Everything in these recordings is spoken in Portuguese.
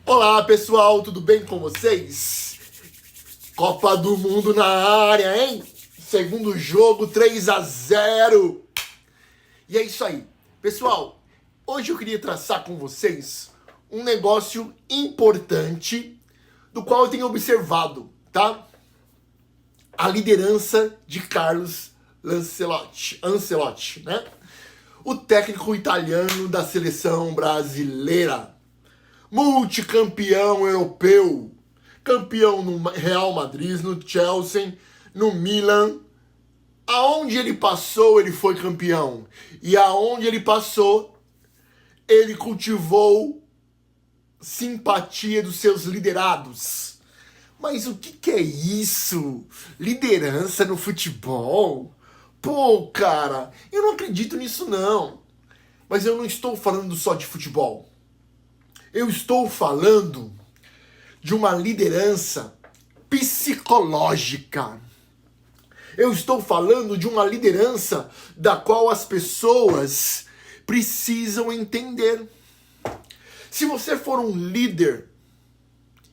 Olá pessoal, tudo bem com vocês? Copa do Mundo na área, hein? Segundo jogo, 3-0. E é isso aí. Pessoal, hoje eu queria traçar com vocês um negócio importante do qual eu tenho observado, tá? A liderança de Carlos Ancelotti, né? O técnico italiano da seleção brasileira. Multicampeão europeu, campeão no Real Madrid, no Chelsea, no Milan. Aonde ele passou, ele foi campeão. E aonde ele passou, ele cultivou simpatia dos seus liderados. Mas o que é isso? Liderança no futebol? Pô, cara, eu não acredito nisso não. Mas eu não estou falando só de futebol. Eu estou falando de uma liderança psicológica. Eu estou falando de uma liderança da qual as pessoas precisam entender. Se você for um líder,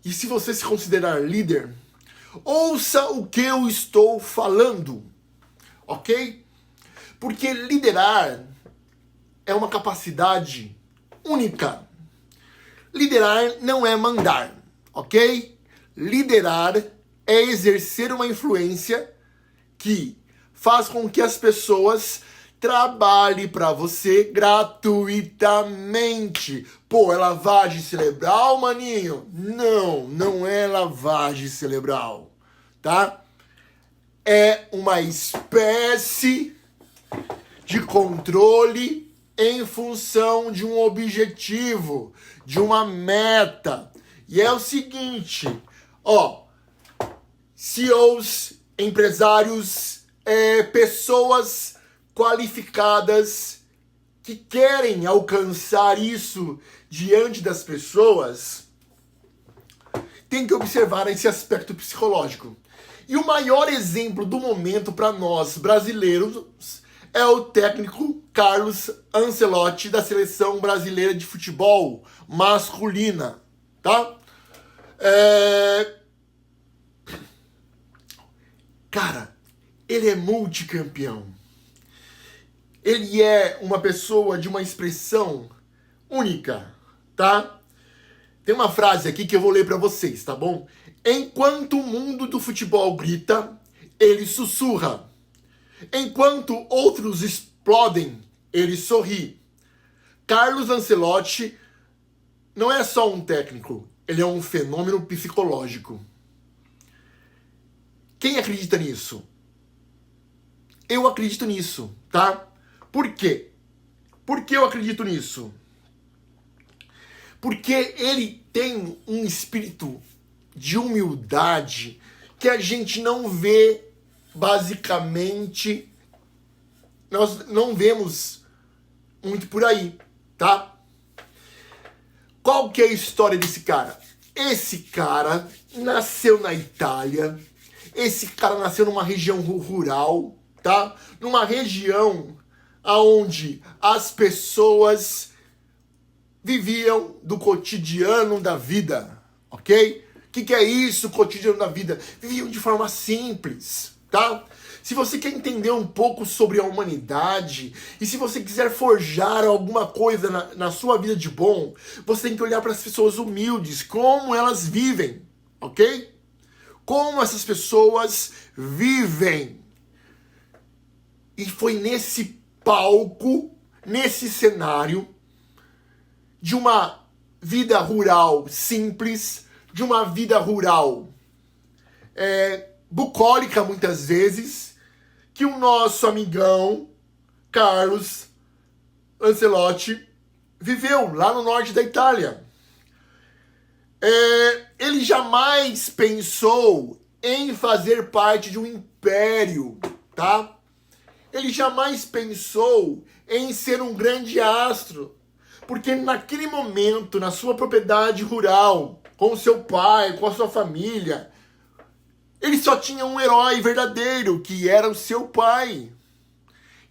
e se você se considerar líder, ouça o que eu estou falando, ok? Porque liderar é uma capacidade única. Liderar não é mandar, ok? Liderar é exercer uma influência que faz com que as pessoas trabalhem para você gratuitamente. Pô, é lavagem cerebral, maninho? Não, não é lavagem cerebral, tá? É uma espécie de controle em função de um objetivo, de uma meta. E é o seguinte, CEOs, empresários, pessoas qualificadas que querem alcançar isso diante das pessoas, tem que observar esse aspecto psicológico. E o maior exemplo do momento para nós brasileiros é o técnico Carlos Ancelotti da seleção brasileira de futebol masculina, tá? Cara, ele é multicampeão. Ele é uma pessoa de uma expressão única, tá? Tem uma frase aqui que eu vou ler para vocês, tá bom? Enquanto o mundo do futebol grita, ele sussurra. Enquanto outros explodem, ele sorri. Carlos Ancelotti não é só um técnico, ele é um fenômeno psicológico. Quem acredita nisso? Eu acredito nisso, tá? Por quê? Por que eu acredito nisso? Porque ele tem um espírito de humildade que a gente não vê. Basicamente, nós não vemos muito por aí, tá? Qual que é a história desse cara? Esse cara nasceu na Itália, esse cara nasceu numa região rural, tá? Numa região onde as pessoas viviam do cotidiano da vida, ok? O que é isso, cotidiano da vida? Viviam de forma simples. Tá? Se você quer entender um pouco sobre a humanidade e se você quiser forjar alguma coisa na sua vida de bom, você tem que olhar para as pessoas humildes, como elas vivem, ok? Como essas pessoas vivem. E foi nesse palco, nesse cenário de uma vida rural simples, de uma vida rural bucólica muitas vezes, que o nosso amigão Carlos Ancelotti viveu lá no norte da Itália. Ele jamais pensou em fazer parte de um império, tá? Ele jamais pensou em ser um grande astro, porque naquele momento, na sua propriedade rural, com o seu pai, com a sua família, ele só tinha um herói verdadeiro, que era o seu pai.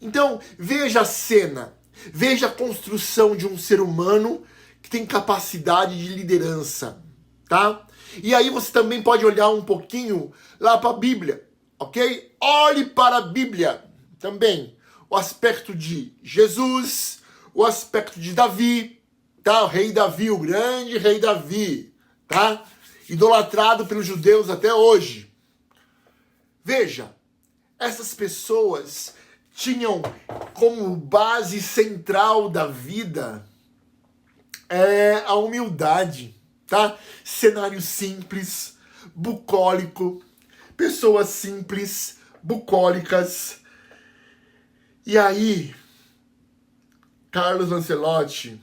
Então, veja a cena, veja a construção de um ser humano que tem capacidade de liderança, tá? E aí você também pode olhar um pouquinho lá para a Bíblia, ok? Olhe para a Bíblia também. O aspecto de Jesus, o aspecto de Davi, tá? O rei Davi, o grande rei Davi, tá? Idolatrado pelos judeus até hoje. Veja, essas pessoas tinham como base central da vida a humildade, tá? Cenário simples, bucólico, pessoas simples, bucólicas. E aí, Carlos Ancelotti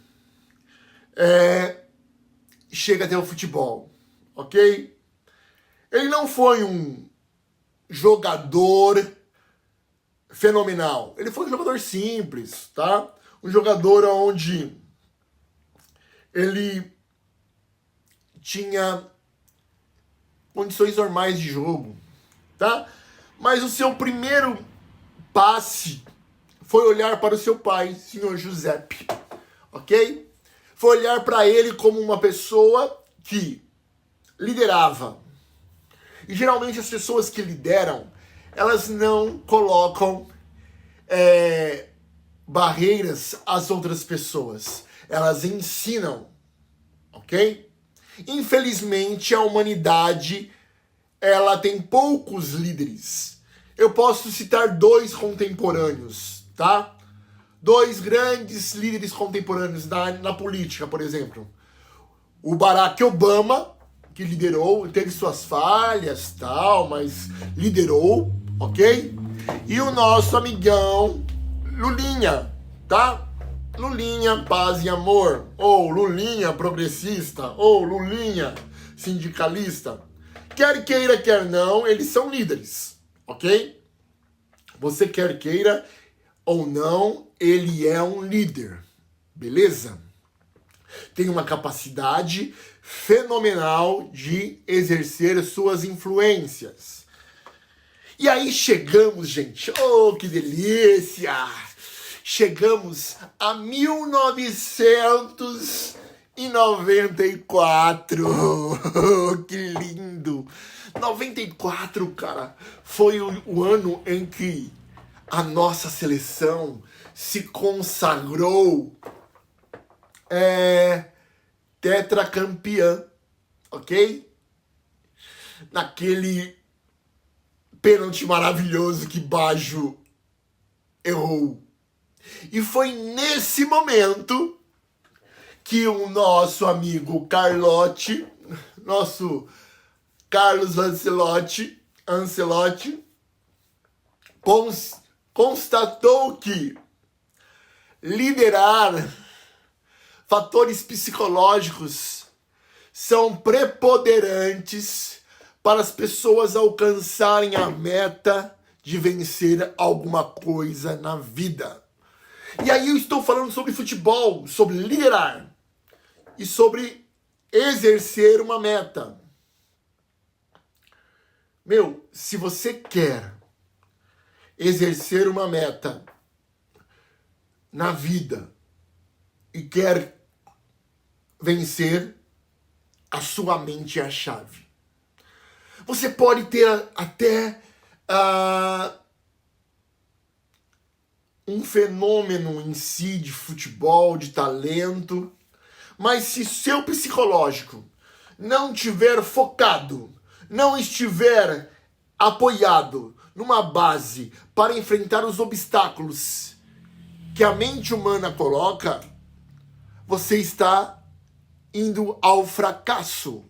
chega até o futebol, ok? Ele não foi um jogador fenomenal. Ele foi um jogador simples, tá? Um jogador onde ele tinha condições normais de jogo, tá? Mas o seu primeiro passe foi olhar para o seu pai, senhor Giuseppe, ok? Foi olhar para ele como uma pessoa que liderava. E geralmente as pessoas que lideram, elas não colocam barreiras às outras pessoas. Elas ensinam, ok? Infelizmente, a humanidade, ela tem poucos líderes. Eu posso citar 2 contemporâneos, tá? 2 grandes líderes contemporâneos na política, por exemplo. O Barack Obama, que liderou, teve suas falhas, tal, mas liderou, ok? E o nosso amigão Lulinha, tá? Lulinha, paz e amor, ou Lulinha progressista, ou Lulinha sindicalista. Quer queira, quer não, eles são líderes, ok? Você quer queira ou não, ele é um líder, beleza? Tem uma capacidade fenomenal de exercer suas influências. E aí chegamos, gente, oh, que delícia! Chegamos a 1994. Que lindo! 94, cara, foi o ano em que a nossa seleção se consagrou tetracampeã, ok? Naquele pênalti maravilhoso que Baggio errou. E foi nesse momento que o nosso amigo Carlotti, nosso Carlos Ancelotti, constatou que liderar, fatores psicológicos são preponderantes para as pessoas alcançarem a meta de vencer alguma coisa na vida. E aí eu estou falando sobre futebol, sobre liderar e sobre exercer uma meta. Meu, se você quer exercer uma meta na vida e quer vencer, a sua mente é a chave. Você pode ter até um fenômeno em si de futebol, de talento, mas se seu psicológico não estiver focado, não estiver apoiado numa base para enfrentar os obstáculos que a mente humana coloca, você está indo ao fracasso.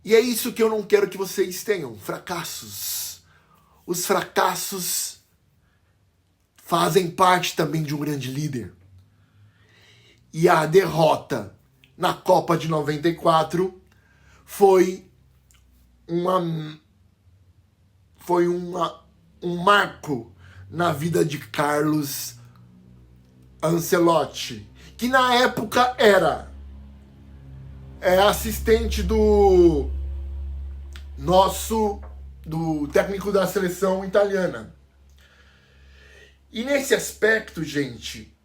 E é isso que eu não quero que vocês tenham, fracassos. Os fracassos fazem parte também de um grande líder. E a derrota na Copa de 94 foi um marco na vida de Carlos Ancelotti, que na época era assistente do técnico da seleção italiana. E nesse aspecto, gente,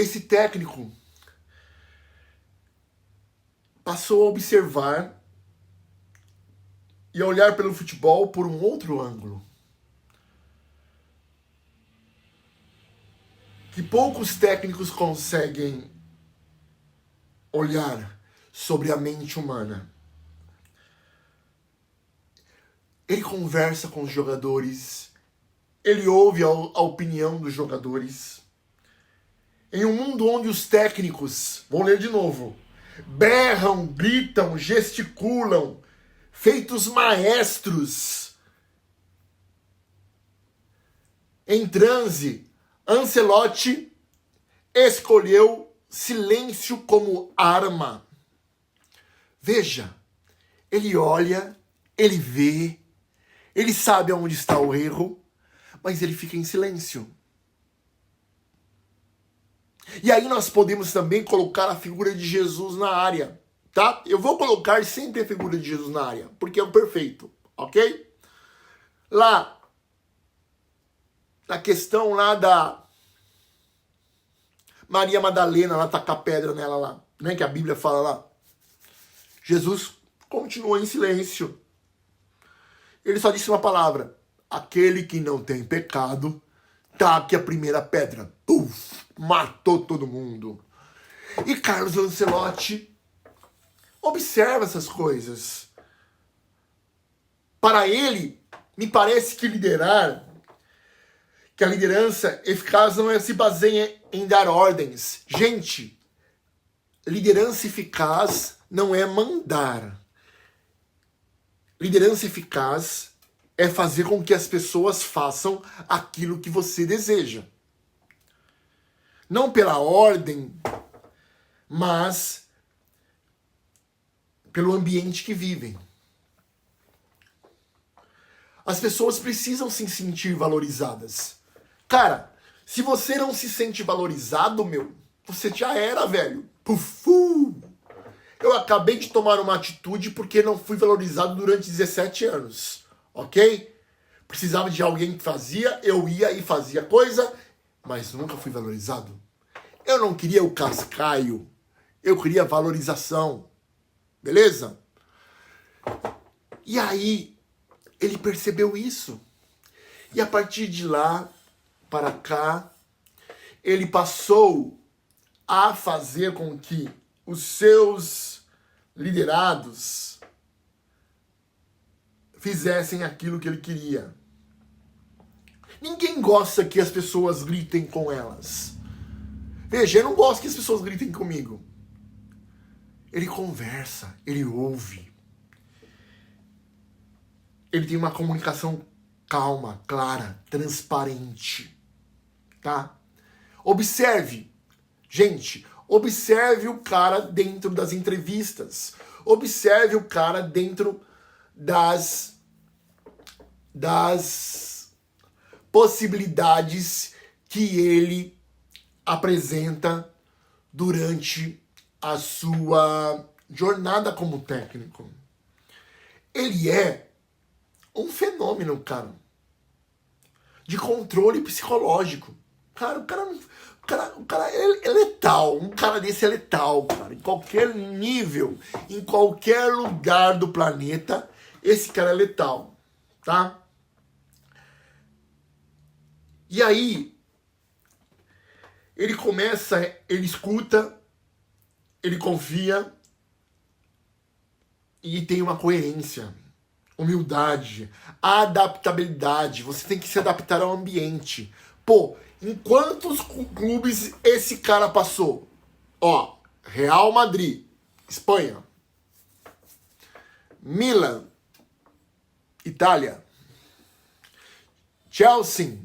esse técnico passou a observar e a olhar pelo futebol por um outro ângulo. Que poucos técnicos conseguem olhar sobre a mente humana. Ele conversa com os jogadores, ele ouve a opinião dos jogadores. Em um mundo onde os técnicos, vou ler de novo, berram, gritam, gesticulam, feitos maestros, em transe, Ancelotti escolheu silêncio como arma. Veja, ele olha, ele vê, ele sabe aonde está o erro, mas ele fica em silêncio. E aí nós podemos também colocar a figura de Jesus na área, tá? Eu vou colocar sempre a figura de Jesus na área, porque é o perfeito, ok? Lá, na questão lá da Maria Madalena, lá tacar pedra nela lá, né? Que a Bíblia fala lá. Jesus continuou em silêncio. Ele só disse uma palavra: aquele que não tem pecado, taque a primeira pedra. Puf! Matou todo mundo. E Carlos Ancelotti observa essas coisas. Para ele, me parece que a liderança eficaz não se baseia em dar ordens. Gente, liderança eficaz não é mandar. Liderança eficaz é fazer com que as pessoas façam aquilo que você deseja. Não pela ordem, mas pelo ambiente que vivem. As pessoas precisam se sentir valorizadas. Cara, se você não se sente valorizado, você já era, velho. Pufu! Eu acabei de tomar uma atitude porque não fui valorizado durante 17 anos, ok? Precisava de alguém que fazia, eu ia e fazia coisa, mas nunca fui valorizado. Eu não queria o cascaio, eu queria valorização, beleza? E aí, ele percebeu isso. E a partir de lá, para cá, ele passou a fazer com que os seus liderados fizessem aquilo que ele queria. Ninguém gosta que as pessoas gritem com elas. Veja, eu não gosto que as pessoas gritem comigo. Ele conversa, ele ouve. Ele tem uma comunicação calma, clara, transparente. Tá? Observe. Gente, observe o cara dentro das entrevistas. Observe o cara dentro das possibilidades que ele apresenta durante a sua jornada como técnico. Ele é um fenômeno, cara, de controle psicológico. Cara, o cara é letal. Um cara desse é letal, cara. Em qualquer nível, em qualquer lugar do planeta, esse cara é letal, tá? E aí, ele começa, ele escuta, ele confia e tem uma coerência, humildade, adaptabilidade. Você tem que se adaptar ao ambiente. Pô, em quantos clubes esse cara passou? Ó, Real Madrid, Espanha. Milan, Itália. Chelsea,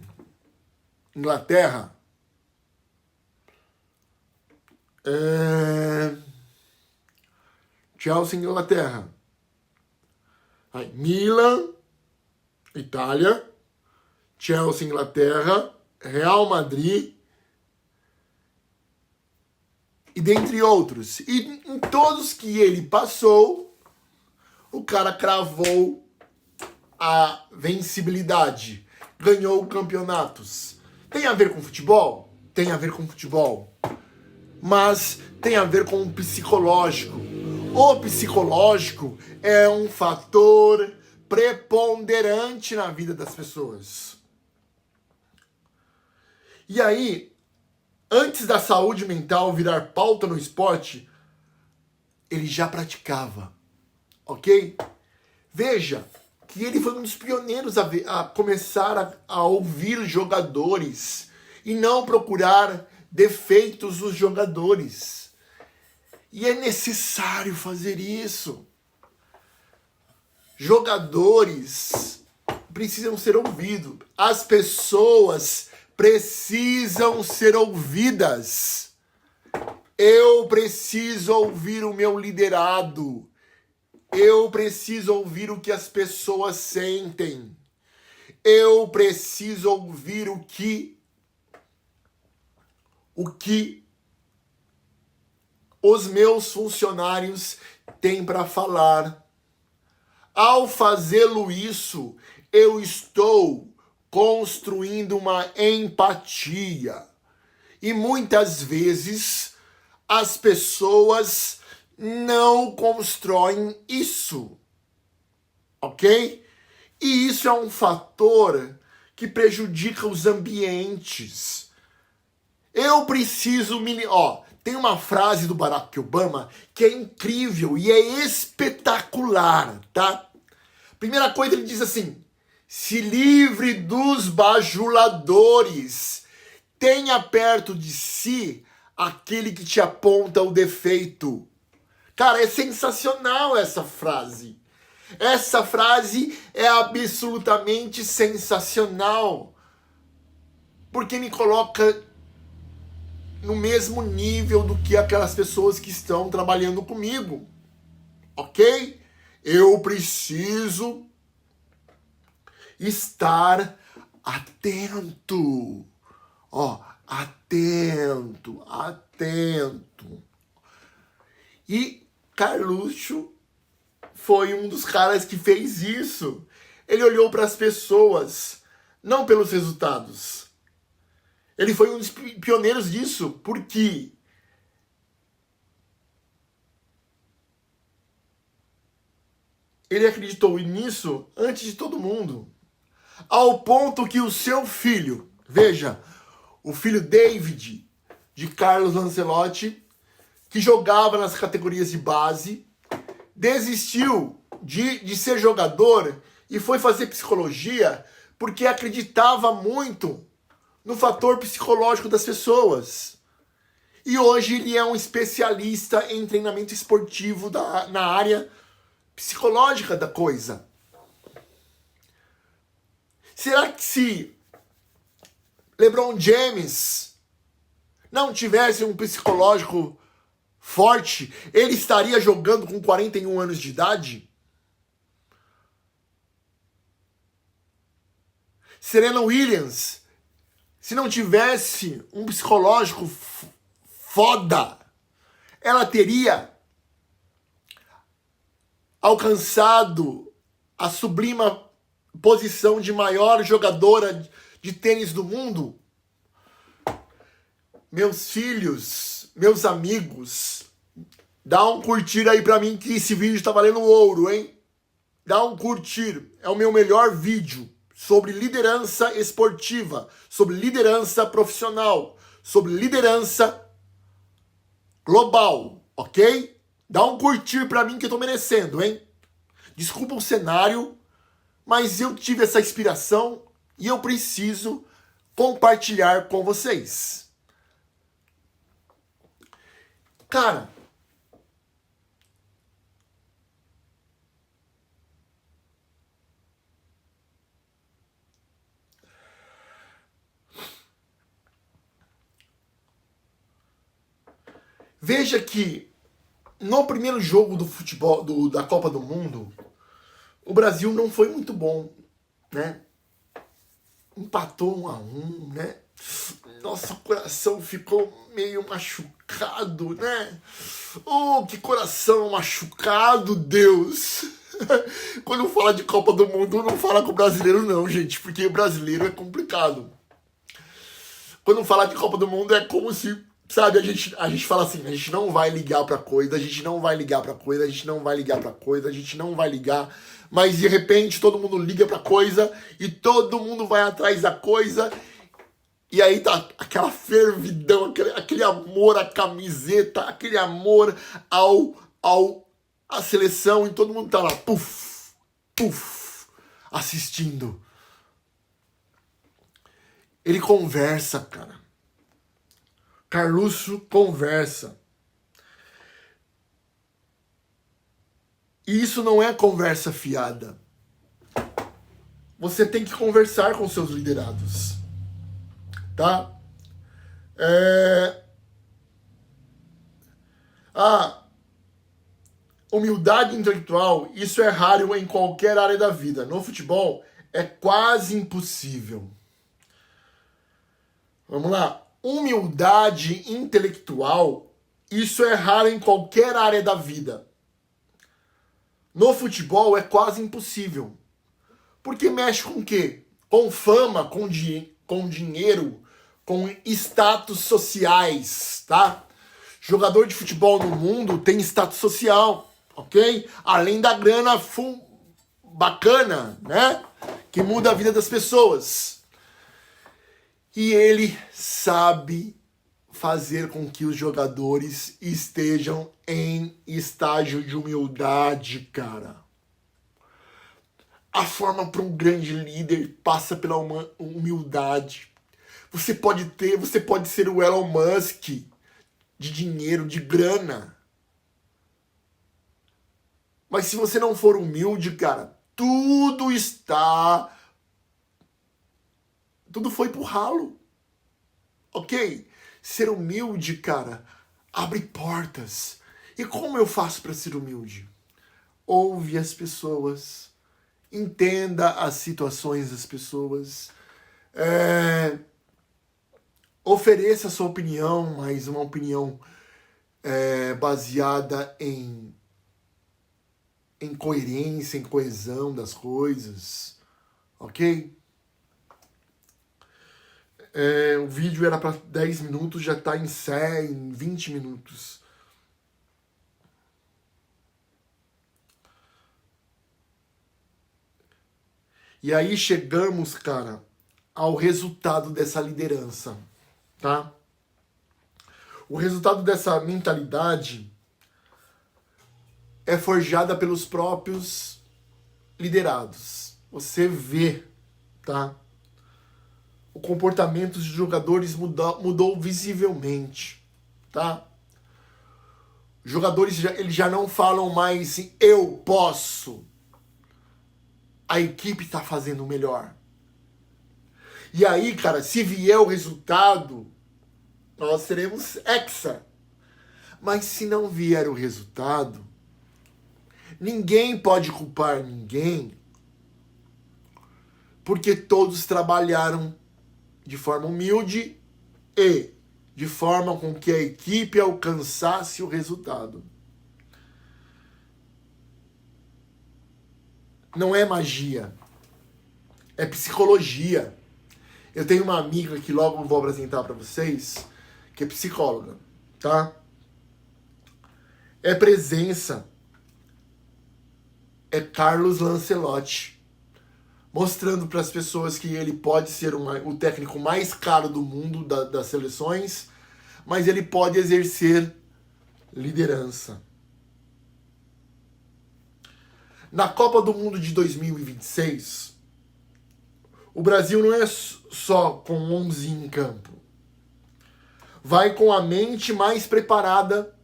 Inglaterra. Chelsea, Inglaterra. Aí, Milan, Itália. Chelsea, Inglaterra. Real Madrid. E dentre outros. E em todos que ele passou, o cara cravou a vencibilidade. Ganhou campeonatos. Tem a ver com futebol? Tem a ver com futebol. mas tem a ver com o psicológico. O psicológico é um fator preponderante na vida das pessoas. E aí, antes da saúde mental virar pauta no esporte, ele já praticava, ok? Veja que ele foi um dos pioneiros a começar a ouvir jogadores e não procurar defeitos dos jogadores. E é necessário fazer isso. Jogadores precisam ser ouvidos. As pessoas precisam ser ouvidas. Eu preciso ouvir o meu liderado. Eu preciso ouvir o que as pessoas sentem. Eu preciso ouvir o que os meus funcionários têm para falar. Ao fazê-lo isso, eu estou construindo uma empatia. E muitas vezes as pessoas não constroem isso. Ok? E isso é um fator que prejudica os ambientes. Eu preciso tem uma frase do Barack Obama que é incrível e é espetacular, tá? Primeira coisa, ele diz assim: se livre dos bajuladores, tenha perto de si aquele que te aponta o defeito. Cara, é sensacional essa frase. Essa frase é absolutamente sensacional, porque me coloca no mesmo nível do que aquelas pessoas que estão trabalhando comigo, ok? Eu preciso estar atento, atento. E Carluxo foi um dos caras que fez isso. Ele olhou para as pessoas, não pelos resultados. Ele foi um dos pioneiros disso, porque ele acreditou nisso antes de todo mundo. Ao ponto que o seu filho, veja, o filho David, de Carlos Ancelotti, que jogava nas categorias de base, desistiu de ser jogador e foi fazer psicologia porque acreditava muito no fator psicológico das pessoas. E hoje ele é um especialista em treinamento esportivo na área psicológica da coisa. Será que se LeBron James não tivesse um psicológico forte, ele estaria jogando com 41 anos de idade? Serena Williams, se não tivesse um psicológico foda, ela teria alcançado a sublime posição de maior jogadora de tênis do mundo? Meus filhos, meus amigos, dá um curtir aí pra mim que esse vídeo tá valendo ouro, hein? Dá um curtir, é o meu melhor vídeo sobre liderança esportiva, sobre liderança profissional, sobre liderança global, ok? Dá um curtir pra mim que eu tô merecendo, hein? Desculpa o cenário, mas eu tive essa inspiração e eu preciso compartilhar com vocês. Cara, veja que no primeiro jogo do futebol da Copa do Mundo, o Brasil não foi muito bom, né? Empatou 1-1, né? Nosso coração ficou meio machucado, né? Oh, que coração machucado, Deus! Quando fala de Copa do Mundo, não fala com o brasileiro não, gente, porque o brasileiro é complicado. Quando fala de Copa do Mundo, é como se Sabe, a gente fala assim, a gente não vai ligar pra coisa, a gente não vai ligar pra coisa, a gente não vai ligar pra coisa, a gente não vai ligar, mas de repente todo mundo liga pra coisa e todo mundo vai atrás da coisa e aí tá aquela fervidão, aquele amor à camiseta, aquele amor à seleção e todo mundo tá lá, puf, puf, assistindo. Ele conversa, cara. Carluxo conversa. E isso não é conversa fiada. Você tem que conversar com seus liderados. Tá? Humildade intelectual, isso é raro em qualquer área da vida. No futebol, é quase impossível. Vamos lá. Humildade intelectual, isso é raro em qualquer área da vida. No futebol é quase impossível. Porque mexe com o quê? Com fama, com dinheiro, com status sociais, tá? Jogador de futebol no mundo tem status social, ok? Além da grana bacana, né? Que muda a vida das pessoas. E ele sabe fazer com que os jogadores estejam em estágio de humildade, cara. A forma para um grande líder passa pela humildade. Você pode ser o Elon Musk de dinheiro, de grana. Mas se você não for humilde, cara, tudo foi pro ralo. Ok? Ser humilde, cara, abre portas. E como eu faço para ser humilde? Ouve as pessoas. Entenda as situações das pessoas. Ofereça a sua opinião, mas uma opinião baseada em coerência, em coesão das coisas. Ok? O vídeo era para 10 minutos, já está em 20 minutos. E aí chegamos, cara, ao resultado dessa liderança, tá? O resultado dessa mentalidade é forjada pelos próprios liderados. Você vê, tá? O comportamento dos jogadores mudou visivelmente, tá? Os jogadores eles já não falam mais assim, eu posso. A equipe está fazendo o melhor. E aí, cara, se vier o resultado, nós seremos hexa. Mas se não vier o resultado, ninguém pode culpar ninguém, porque todos trabalharam de forma humilde e de forma com que a equipe alcançasse o resultado. Não é magia, é psicologia. Eu tenho uma amiga que logo vou apresentar para vocês, que é psicóloga, tá? É presença. É Carlos Lancelotti, mostrando para as pessoas que ele pode ser o técnico mais caro do mundo das seleções, mas ele pode exercer liderança. Na Copa do Mundo de 2026, o Brasil não é só com 11 em campo. Vai com a mente mais preparada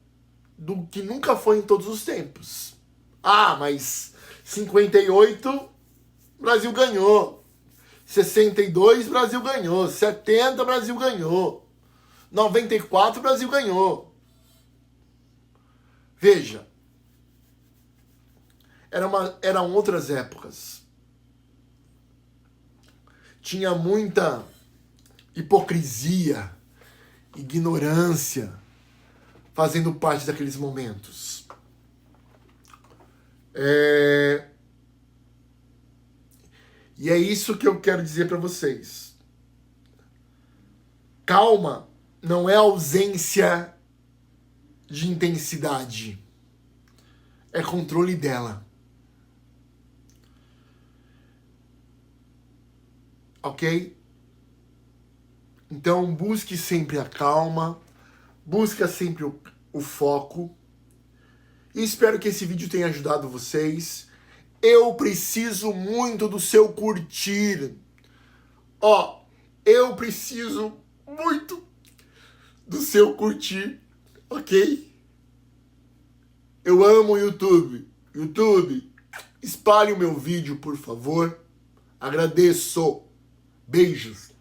do que nunca foi em todos os tempos. Mas 58, Brasil ganhou. 62, Brasil ganhou. 70, Brasil ganhou. 94, Brasil ganhou. Veja, eram outras épocas. Tinha muita hipocrisia, ignorância fazendo parte daqueles momentos. E é isso que eu quero dizer para vocês. Calma não é ausência de intensidade, é controle dela. Ok? Então busque sempre a calma, busque sempre o foco. E espero que esse vídeo tenha ajudado vocês. Eu preciso muito do seu curtir. Ó, eu preciso muito do seu curtir, ok? Eu amo o YouTube. YouTube, espalhe o meu vídeo, por favor. Agradeço. Beijos.